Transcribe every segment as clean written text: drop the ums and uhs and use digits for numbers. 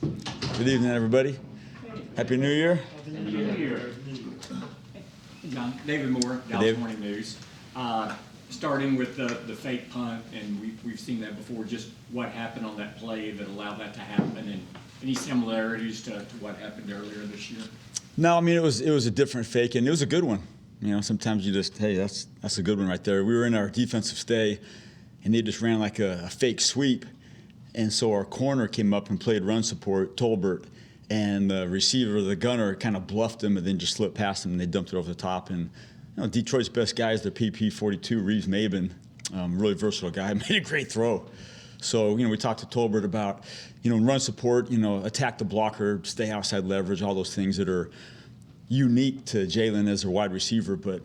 Good evening, everybody. Happy New Year. Happy New Year. John, David Moore, Dallas Morning News. Starting with the fake punt, and we've seen that before, just what happened on that play that allowed that to happen, and any similarities to what happened earlier this year? No, I mean, it was a different fake, and it was a good one. You know, sometimes you just, hey, that's a good one right there. We were in our defensive stay, and they just ran like a fake sweep, and so our corner came up and played run support, Tolbert, and the receiver, the gunner, kind of bluffed him and then just slipped past him, and they dumped it over the top. And you know, Detroit's best guy is their PP42, Reeves Maben, really versatile guy, made a great throw. So, you know, we talked to Tolbert about, you know, run support, you know, attack the blocker, stay outside leverage, all those things that are unique to Jalen as a wide receiver, but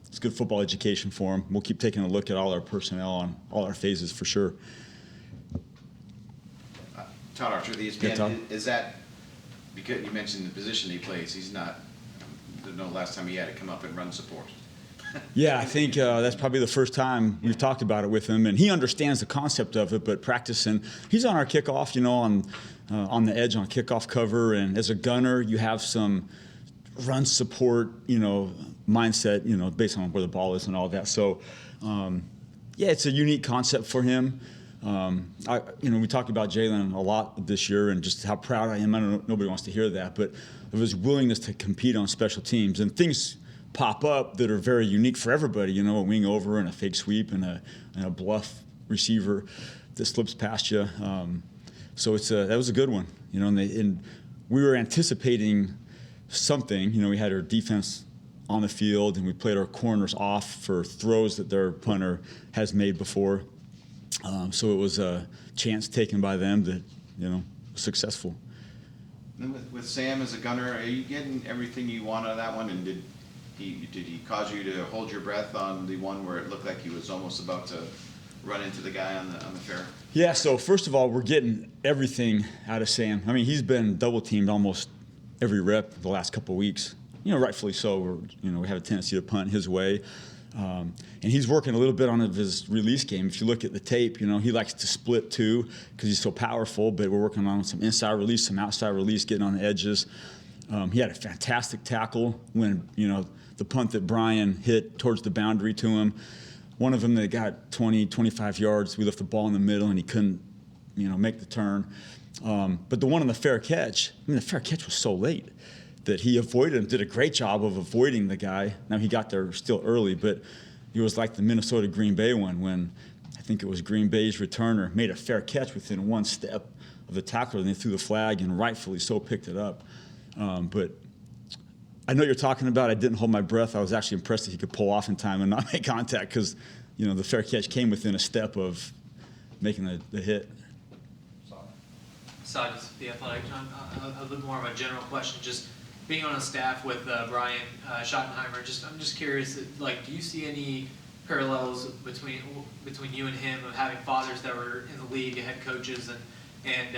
it's good football education for him. We'll keep taking a look at all our personnel on all our phases for sure. Todd Archer, the ESPN, is that, because you mentioned the position he plays, he's not, there's no last time he had to come up and run support. Yeah, I think that's probably the first time we've talked about it with him, and he understands the concept of it, but practicing, he's on our kickoff, you know, on the edge on kickoff cover, and as a gunner, you have some run support, you know, mindset, you know, based on where the ball is and all that. So, yeah, it's a unique concept for him. You know, we talked about Jalen a lot this year and just how proud I am. I don't know, nobody wants to hear that, but of his willingness to compete on special teams. And things pop up that are very unique for everybody, you know, a wing over and a fake sweep and a bluff receiver that slips past you. So that was a good one, you know, and we were anticipating something. You know, we had our defense on the field and we played our corners off for throws that their punter has made before. So it was a chance taken by them that, you know, was successful. And with Sam as a gunner, are you getting everything you want out of that one? And did he cause you to hold your breath on the one where it looked like he was almost about to run into the guy on the fair? Yeah. So first of all, we're getting everything out of Sam. I mean, he's been double teamed almost every rep the last couple of weeks. You know, rightfully so. We have a tendency to punt his way. And he's working a little bit on his release game. If you look at the tape, you know, he likes to split too because he's so powerful, but we're working on some inside release, some outside release, getting on the edges. He had a fantastic tackle when, you know, the punt that Brian hit towards the boundary to him. One of them that got 20, 25 yards, we left the ball in the middle and he couldn't, you know, make the turn. But the one on the fair catch, I mean, the fair catch was so late that he avoided and did a great job of avoiding the guy. Now, he got there still early, but it was like the Minnesota-Green Bay one when I think it was Green Bay's returner made a fair catch within one step of the tackler, and they threw the flag, and rightfully so picked it up. But I know you're talking about I didn't hold my breath. I was actually impressed that he could pull off in time and not make contact because, you know, the fair catch came within a step of making the hit. Side of the Athletic, John. A little more of a general question. Just being on a staff with Brian Schottenheimer, I'm just curious. Like, do you see any parallels between you and him of having fathers that were in the league, head coaches, and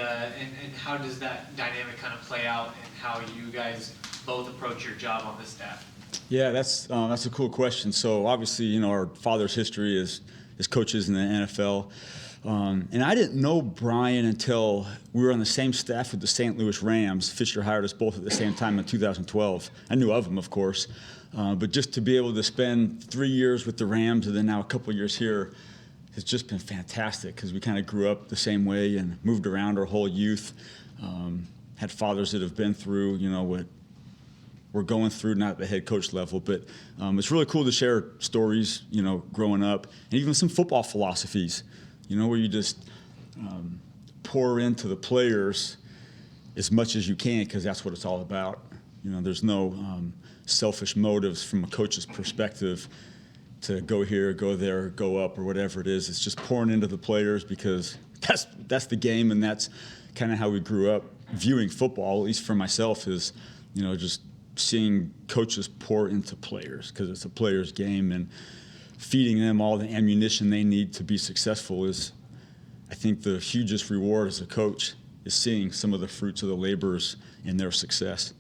how does that dynamic kind of play out, and how you guys both approach your job on this staff? Yeah, that's a cool question. So obviously, you know, our father's history is coaches in the NFL. And I didn't know Brian until we were on the same staff with the St. Louis Rams. Fisher hired us both at the same time in 2012. I knew of him, of course. But just to be able to spend 3 years with the Rams and then now a couple of years here has just been fantastic because we kind of grew up the same way and moved around our whole youth. Had fathers that have been through, you know, what we're going through, not at the head coach level. But it's really cool to share stories, you know, growing up, and even some football philosophies. You know, where you just pour into the players as much as you can because that's what it's all about. You know, there's no selfish motives from a coach's perspective to go here, go there, go up, or whatever it is. It's just pouring into the players because that's the game, and that's kind of how we grew up viewing football, at least for myself, is, you know, just seeing coaches pour into players because it's a player's game, and feeding them all the ammunition they need to be successful is, I think, the hugest reward as a coach is seeing some of the fruits of the labors in their success.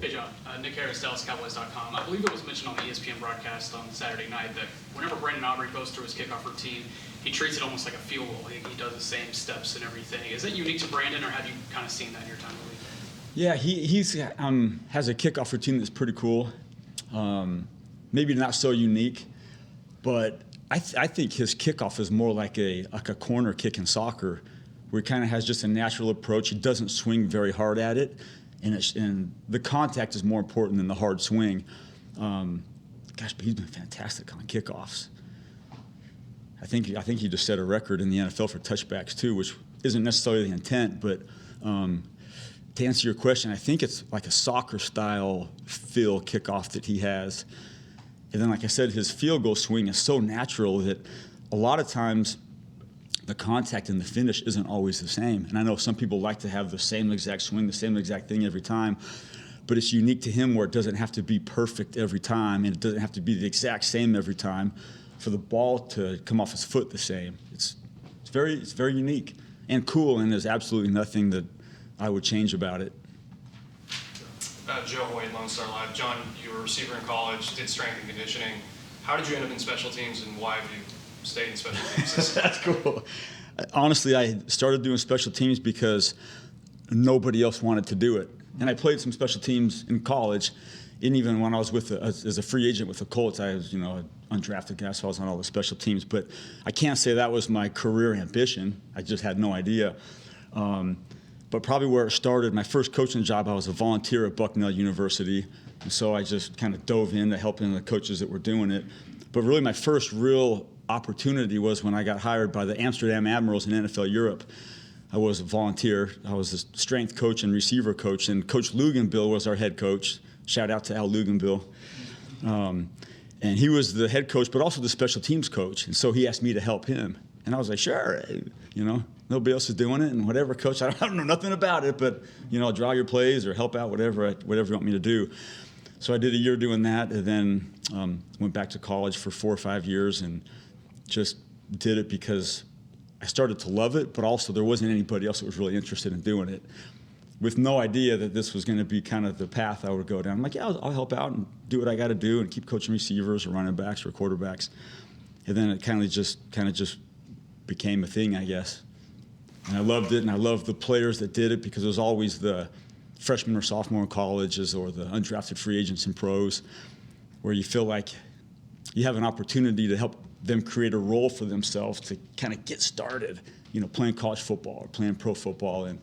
Hey, John. Nick Harris, DallasCowboys.com. I believe it was mentioned on the ESPN broadcast on Saturday night that whenever Brandon Aubrey goes through his kickoff routine, he treats it almost like a field goal. He does the same steps and everything. Is it unique to Brandon, or have you kind of seen that in your time in the league? Yeah, he's has a kickoff routine that's pretty cool. Maybe not so unique, but I think his kickoff is more like a corner kick in soccer, where he kind of has just a natural approach. He doesn't swing very hard at it, and the contact is more important than the hard swing. But he's been fantastic on kickoffs. I think he just set a record in the NFL for touchbacks too, which isn't necessarily the intent, but to answer your question, I think it's like a soccer-style feel kickoff that he has. And then, like I said, his field goal swing is so natural that a lot of times the contact and the finish isn't always the same. And I know some people like to have the same exact swing, the same exact thing every time, but it's unique to him where it doesn't have to be perfect every time, and it doesn't have to be the exact same every time for the ball to come off his foot the same. It's very unique and cool, and there's absolutely nothing that I would change about it. Joe Hoyt, Lone Star Live. John, you were a receiver in college, did strength and conditioning. How did you end up in special teams, and why have you stayed in special teams? That's cool. Honestly, I started doing special teams because nobody else wanted to do it. And I played some special teams in college, and even when I was as a free agent with the Colts, I was, an undrafted guy, so I was on all the special teams. But I can't say that was my career ambition. I just had no idea. But probably where it started, my first coaching job, I was a volunteer at Bucknell University. And so I just kind of dove into helping the coaches that were doing it. But really my first real opportunity was when I got hired by the Amsterdam Admirals in NFL Europe. I was a volunteer. I was a strength coach and receiver coach. And Coach Luganbill was our head coach. Shout out to Al Luganbill. And he was the head coach, but also the special teams coach. And so he asked me to help him. And I was like, sure, nobody else is doing it, and whatever, coach, I don't know nothing about it, but, draw your plays or help out, whatever you want me to do. So I did a year doing that, and then went back to college for 4 or 5 years and just did it because I started to love it, but also there wasn't anybody else that was really interested in doing it, with no idea that this was going to be kind of the path I would go down. I'm like, yeah, I'll help out and do what I got to do and keep coaching receivers or running backs or quarterbacks. And then it kind of just became a thing, I guess. And I loved it, and I loved the players that did it because it was always the freshman or sophomore in colleges or the undrafted free agents and pros where you feel like you have an opportunity to help them create a role for themselves to kind of get started, playing college football or playing pro football. And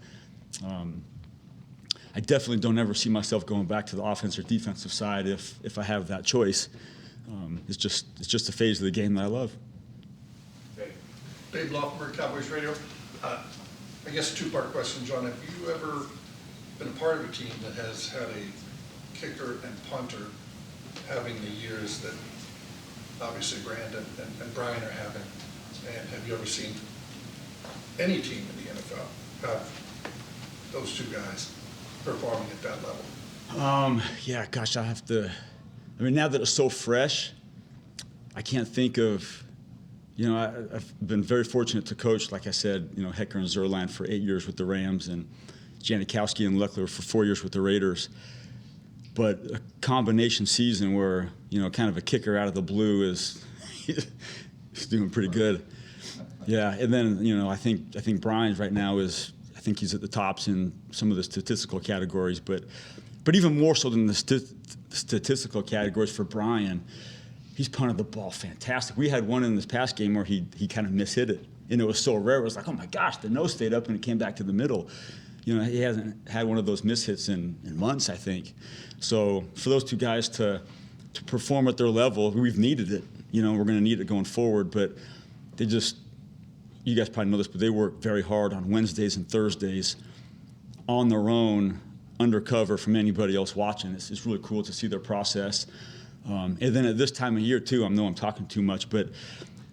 I definitely don't ever see myself going back to the offense or defensive side if I have that choice. It's just a phase of the game that I love. Dave Loffenberg, Cowboys Radio. I guess two-part question, John. Have you ever been a part of a team that has had a kicker and punter having the years that obviously Brandon and Brian are having? And have you ever seen any team in the NFL have those two guys performing at that level? Yeah, gosh, now that it's so fresh, I can't think of. I've been very fortunate to coach, like I said, Hecker and Zerline for 8 years with the Rams, and Janikowski and Leckler for 4 years with the Raiders. But a combination season where, kind of a kicker out of the blue is doing pretty good. Yeah, and then, I think Brian right now I think he's at the tops in some of the statistical categories, but even more so than the statistical categories for Brian, he's punted the ball fantastic. We had one in this past game where he kind of mishit it, and it was so rare. It was like, oh my gosh, the nose stayed up and it came back to the middle. He hasn't had one of those mishits in months, I think. So for those two guys to perform at their level, we've needed it. We're going to need it going forward. But you guys probably know this, but they work very hard on Wednesdays and Thursdays on their own, undercover from anybody else watching. It's really cool to see their process. And then at this time of year, too, I know I'm talking too much, but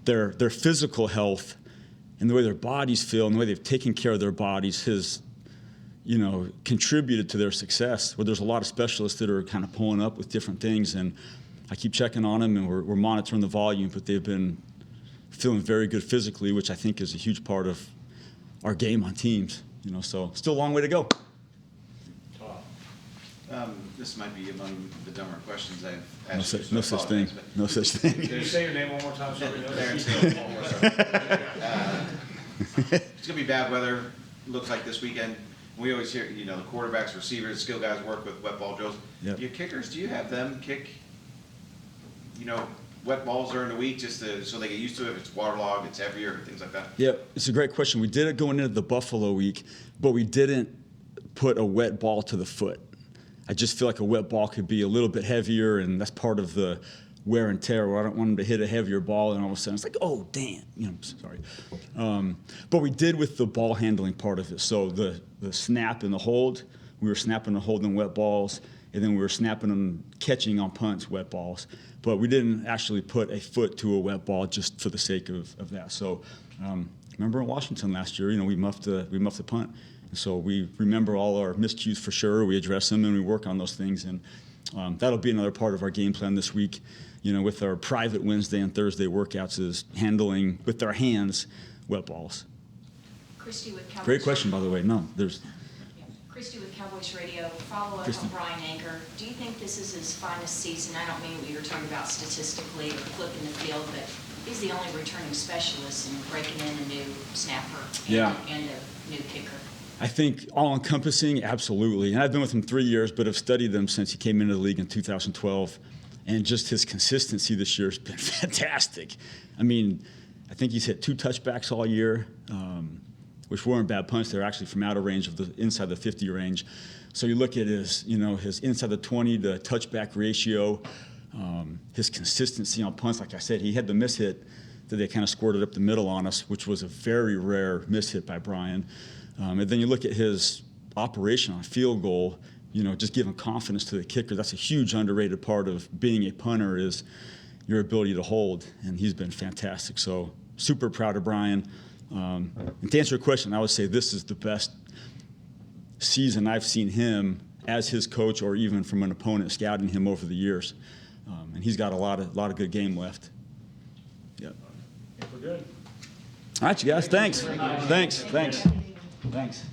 their physical health and the way their bodies feel and the way they've taken care of their bodies has, contributed to their success, where there's a lot of specialists that are kind of pulling up with different things. And I keep checking on them, and we're monitoring the volume, but they've been feeling very good physically, which I think is a huge part of our game on teams. So still a long way to go. This might be among the dumber questions I've No asked you. such, so no I such thing. apologize, but- No such thing. Can you say your name one more time so we know? Clarence Hill. It's gonna be bad weather, looks like this weekend. We always hear, the quarterbacks, receivers, skill guys work with wet ball drills. Yep. Your kickers, do you have them kick, wet balls during the week just so they get used to it? If it's waterlogged, it's heavier, things like that? Yeah, it's a great question. We did it going into the Buffalo week, but we didn't put a wet ball to the foot. I just feel like a wet ball could be a little bit heavier, and that's part of the wear and tear, where I don't want them to hit a heavier ball, and all of a sudden it's like, oh, damn, sorry. But we did with the ball handling part of it. So the snap and the hold, we were snapping and holding wet balls, and then we were snapping and catching on punts, wet balls. But we didn't actually put a foot to a wet ball just for the sake of that. So remember in Washington last year, we muffed the punt. And so we remember all our miscues for sure. We address them and we work on those things. And that'll be another part of our game plan this week. With our private Wednesday and Thursday workouts, is handling with our hands wet balls. Christy with Cowboys. Great question, by the way. No, there's. Yeah. Christy with Cowboys Radio. Follow up Christy. on Brian Anker. Do you think this is his finest season? I don't mean what you were talking about statistically or flipping the field, but he's the only returning specialist in breaking in a new snapper and a new kicker. I think all-encompassing, absolutely. And I've been with him 3 years, but have studied him since he came into the league in 2012. And just his consistency this year has been fantastic. I mean, I think he's hit 2 touchbacks all year, which weren't bad punts. They're actually from out of range of the inside the 50 range. So you look at his, his inside the 20 to touchback ratio, his consistency on punts. Like I said, he had the miss hit that they kind of squirted up the middle on us, which was a very rare miss hit by Brian. And then you look at his operation on field goal, just giving confidence to the kicker. That's a huge underrated part of being a punter, is your ability to hold, and he's been fantastic. So super proud of Brian. And to answer your question, I would say this is the best season I've seen him as his coach, or even from an opponent scouting him over the years. And he's got a lot of good game left. Yep. We're good. All right, you guys. Thanks. Thanks.